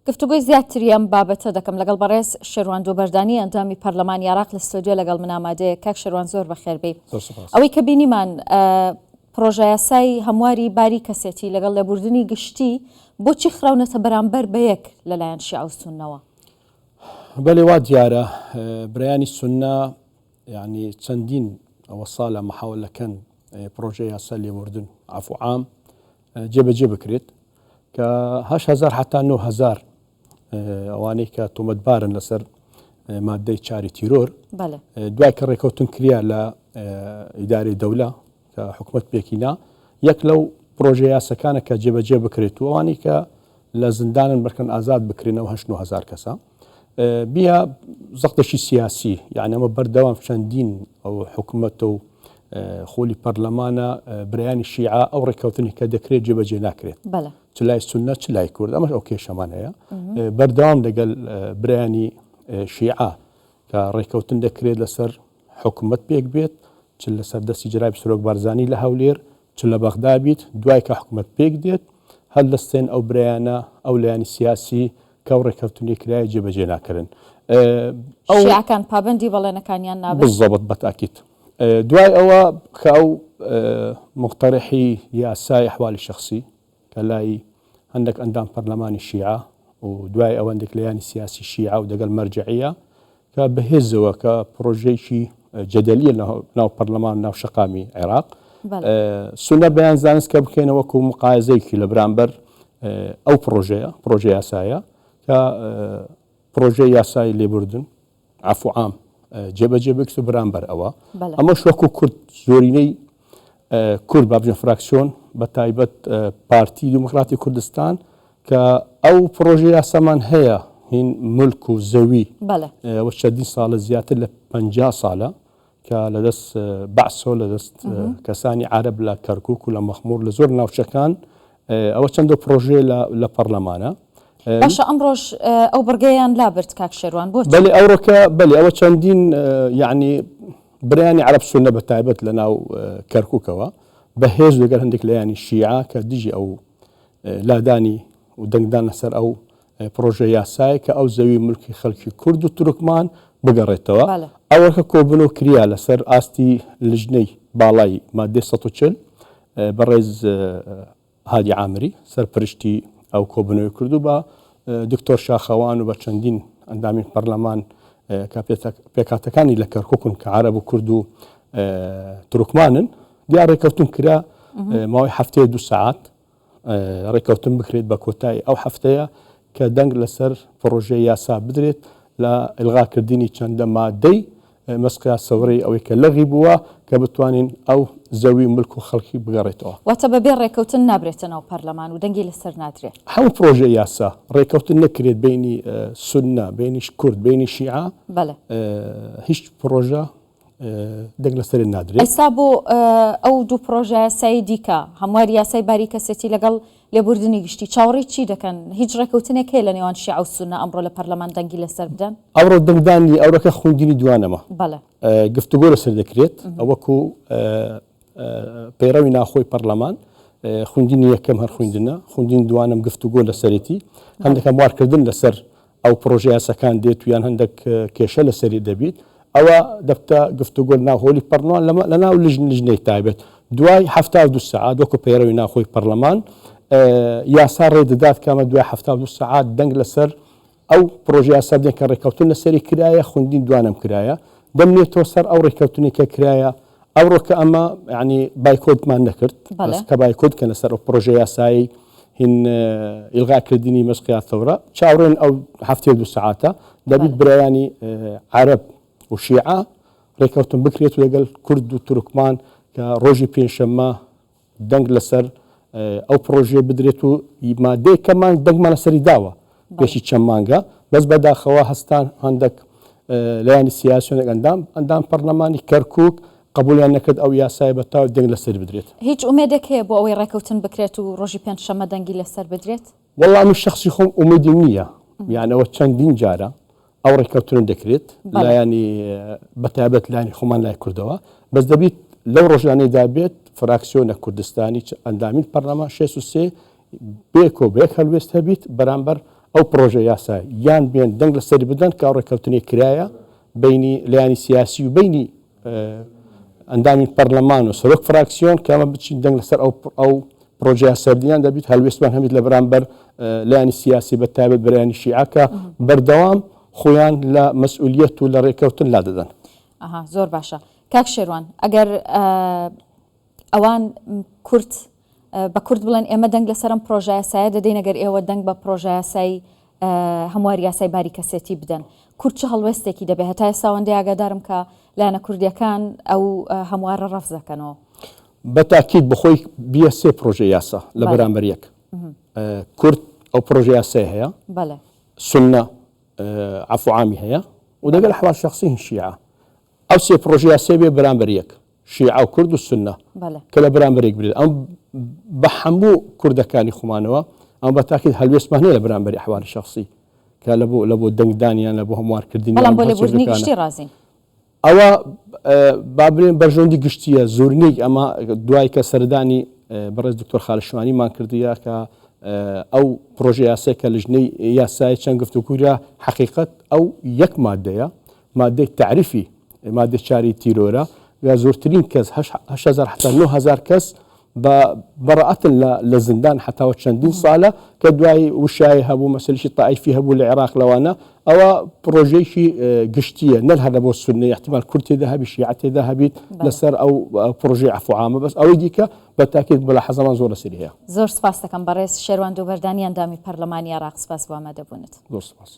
گفتوگوی زیاتری ئەم بابەتە دەکەم لەگەڵ بەڕێز شێروان دووبەردانی ئەندامی پەرلەمانی عێراق لە ستۆدیۆ لەگەڵ من ئامادەیە. کاک شێروان زۆر بەخێربێ. ئەوەی کە بینیمان پرۆژە یاسای هەمواری باری کەسێتی لەگەڵ لێبوردنی گشتی بۆچی خراونەتە بەرامبەر بە یەک لەلایەن شیعە و سوننەوە؟ بەڵێ وا دیارە برایانی سوننە یعنی چەندین ئەوە ساڵە محاولەکەن پرۆژە یاسا لێبوردن عەفو عام جێبەجێ بکرێت کە 8,000 حتا 9,000 ئەوانەی کە تۆمەتبارن لەسەر مادەی چاری تیرۆر دوای کە ڕێکەوتن کریا لە ئیدارەی دەوڵە کە حکومەت پێکینا یەک لەو پرۆژە یاسەکانە کە جێبەجێ بکرێت و ئەوانی کە لە زندانن بەرکەن ئازاد بکرێنەوە 8,000 کەسە بیا زەختێکی سیاسی یعنی ئەمە بەردەوام چەندین ئەو حکومەت و خۆلی پەرلەمانە برایانی شیعە ئەو ڕێکەوتنی کە دەکرێت جێبەجێ ناکرێت چ لای سوننە چ لای کورد ئەمەش ئەو کێشەمان هەیە بەردەوام لەگەڵ برایانی شیعە کە ڕێکەوتن دەکرێت لەسەر حکومەت پێک بێت چ لەسەر دەستی جەنابی سەرۆک بارزانی لە هەولێر چ لە بەغدا بیت دوای کە حکومەت پێک دێت هەر دەستێن ئەو برایانە ئەو لایانی سیاسی کە ئەو ڕێکەوتنی کرایە جێبەجێ ناکردن. شیعەکان پابەندی بەڵێنەکانیان نابێت بالضبط بەتاکید. دوای ئەوە کە ئەو مقتەرحی یاسای ئەحوالی شەخسی کە لای هەندێک ئەندام پەرلەمانی شیعە و دوای ئەوەندێک لایانی سیاسی شیعە و دەگەڵ مەرجعیە کە بەهێزەوە کە پرۆژەیەکی جەدەلیە ناو پەرلەمان ناو شەقامی عێراق سونە بەیان زانست کە بکەینە وەکو مقایزەیەکی لە بەرامبەر ئەو پرۆژە یاسایە کە پرۆژەی یاسای لێبوردن عەفو عام جێبەجێ بکرێت و بەرامبەر ئەوە ئەمەش وەکو کورد زۆرینەی کورد بابژە فراکسیۆن بە تایبەت پارتی دیموکراتی کوردستان کە ئەو پرۆژە یاسامان هەیە هین ملک و زەوی وە چەندین ساڵە زیاتر لە 50 ساڵە کە لەدەست بەعسۆ لەدەست کەسانی عەرەب لە کەرکووک و لە مەخموور لە زۆر ناوچەکان ئەوە چەندە پرۆژێ لە پەرلەمانە. باشە ئەمڕۆژ ئەو بڕگەیان لابرد کاک شێروان بۆ بەڵێ ئەوڕۆکە بەڵێ ئەوە چەندین یعنی برایانی عەرەب سوننە بە تایبەت لە ناو کەرکووکەوە بەهێز لەگەڵ هەندێک لایانی شیعە کە دژی ئەو لادانی و دەنگدان لەسەر ئەو پرۆژە یاسای کە ئەو زەوی ملکی خەڵکی کورد و تورکمان بگەڕێتەوە ئەوەکە کۆبنەوە کریا لەسەر ئاستی لژنەی باڵای مادەی 140 بەڕێز هادی عامری سەرپەرشتی ئەو کۆبنەوەی کردو بە دکتۆر شاخەوان و بە چەندین ئەندامی پەرلەمان کە پێکاتەکانی لە کەرکووکن کە عەرەب و کورد و تورکمانن دیار ڕێکەوتن کرا ماوەی هەفتەیە 2 سەعات ڕێکەوتن بکرێت بە کۆتایی ئەو هەفتەیە کە دەنگ لەسەر پرۆژەی یاسا بدرێت لە ئیلغاکردنی چەندە مادەی مەسقیا سەورەی ئەوەی کە لەغی بووە کە بتوانین ئەو زەوی ملک و خەڵکی بگەڕێتەوە. واتە بەبێ ڕێکەوتن نابرێتە ناو پەرلەمان و دەنگی لەسەر نادرێت. هەموو پرۆژە یاسا ڕێکەوتن نەکرێت بینی سوننە بینی کورد بینی شیعە هیچ پرۆژە دەنگ لەسەر نادرێت. ئێستا بۆ ئەو دوو پرۆژە یاسایی دیکە هەمواری یاسای باری کەسێتی لەگەڵ لێبوردنی گشتی چاوەڕێی چی دەکەن؟ هیچ ڕێکەوتنێک هەیە لە نێوان شیعە و سوننە ئەمڕۆ لە پەرلەمان دەنگی لەسەر بدەن؟ ئەوڕۆ دەنگدانی ئەوڕەکە خوێندنی دوانەمە گفتوگۆ لەسەر دەکرێت ئەوەکو پەیڕەوی ناخۆی پەرلەمان خوێندنی یەکەم هەر خوێندنی دوانم گفتوگۆ لەسەرەتی هەندێک هەموارکردن لەسەر ئەو پرۆژە یاسەکان دێت و یان هەندێک کێشە لەسەری دەبیت ئەوە دەبتە گفتوگۆ ناوهۆلی پەرلەمان لە ناو لژنەی تایبەت دوای 72 سەعات وەکو پەیڕەوی ناخۆی پەرلەمان یاسا ڕێدەدات کامە دوای 72 سەعات دەنگ لەسەر ئەو پرۆژە یاسا بدەن کە ڕێکەوتن لەسەری کرایە خوێندنی دوانم کرایە دەمنێتەوە سەر ئەو ڕێکەوتنی کە کرایە ئەوڕۆکە ئەمە ینی بایکۆتمان نەکرد کە بایکۆت کە لەسەر ئەو پرۆژە یاسایی هین ئیلغاکردنی مەسقیا سەورە چاوڕێن ئەو 72 سەعاتە دەبیت برایانی عەرەب و شیعە ڕێکەوتن بکرێت و لەگەڵ کورد و تورکمان کە ڕۆژی پێنجشەممە دەنگ لەسەر ئەو پرۆژێ بدرێت و مادەی کەمان دەنگمان لەسەری داوە پێشی چەند مانگە بەس بەداخەوە هەستان هەندێک لایانی سیاسیۆنێک ئەندام پەرلەمانی کەرکووک قبولیان نەکرد ئەو یاسای بەتاو دەنگ لەسەر بدرێت. هیچ ئومێدێک هەیە بۆ ئەوەی ڕێکەوتن بکرێت و ڕۆژی پێنجشەممە دەنگی لەسەر بدرێت؟ وەڵام من شەخسی خۆم ئومێدی نییە یانەوە چەندین جارە ئەو ڕێکەوتن دەکرێت لایانی بەتایبەت لایانی خۆمان لای کوردەوە بەس دەبیت لەو ڕۆژانەیدا بێت فراکسیۆنە کوردستانی ئەندامین پەرلەمان 63 بێکۆ بێک هەلوێست هەبیت بەرامبەر ئەو پرۆژە یاسا یان بێن دەنگ لە سەری بدەن کە ڕێکەوتنی کرایە بینی لایانی سیاسی و بینی ئەندامی پەرلەمان و سەرۆک فراکسیۆن کە ئەمە بچین دەنگ لەسەر ئەو پرۆژە یاسەردیان دەبێت هەلوێستمان هەمید لە بەرامبەر لایانی سیاسی بە تایبەت بەرایانی شیعەکە بەردەوام خۆیان لە مەسئولیەت و لە ڕێکەوتن لا دەدەن. زۆر باشە کاک شێروان ئەگەر ئەوان کورد بە کورد بڵێن ئێمە دەنگ لەسەرم پرۆژە یاسایە دەدەین ئەگەر ئێوە دەنگ بە پرۆژە یاسای هەمواری یاسای باری کەسێتی بدەن کورد چه هەڵوێستێکی دەبێت هەتا ئێستا ئەوەندەی ئاگادارم کە لایەنە کوردیەکان ئەو هەموارە ڕەفز دەکەنەوە بەتاکید بخۆی بیە سێ پرۆژە یاسا لە بەرامبەر یەک کورد ئەو پرۆژە یاسای هەیە سنە عەفو عامی هەیە و دەگەل حواڵ شەخسی شیعە ئەو سێ پرۆژە یاسای بێ بەرامبەر یەک شیعە و کورد و سنە کە لە بەرامبەر یەک برێت ئەم بە هەموو کوردەکانی خۆمانەوە ئەم بەتاکید هەلوێستمان هەیە لە بەرامبەری حواڵی شەخسی کە لە بۆ دەنگدانیان لە بۆ هەموارکردنی بۆ لێبوردنی گشتی ڕازین ئەوە بابرێن بەرژەوندی گشتیە زۆرنێک ئەمە دوای کە سەردانی بەڕێز دکتۆر خاڵشوانی کردویە کە ئەو پرۆژە یاسای کە لە ژنەی یاسای چەند گفتوگوورە حقیقەت ئەو یەک مادەیە مادەی تعریفی مادە چاری تیرۆرە یا زۆرترین کەس 8,000 حتا 9,000 کەس بەڕەعەتن لە زندان حتاوە چەندین ساڵە کە دوای وشای هەبوو مەسەلەی تائیفی هەبوو لە عێراق لەوانە ئەوە پرۆژەیەکی گشتیە نەر هەر لە بۆ سوننی احتیمال کورد تێدا هەبی شیعە تێدا هەبیت لەسەر ئەو پرۆژەی عەفو عامە بەس ئەوەی دیکە بەتاکید بەلا حەزەمان زۆر لەسەری هەیە. زۆر سپاس دەکەم بەڕێز شێروان دووبەردانی ئەندامی پەرلەمانی عێراق سپاس بۆ ئامادەبوونت. زۆر سپاس.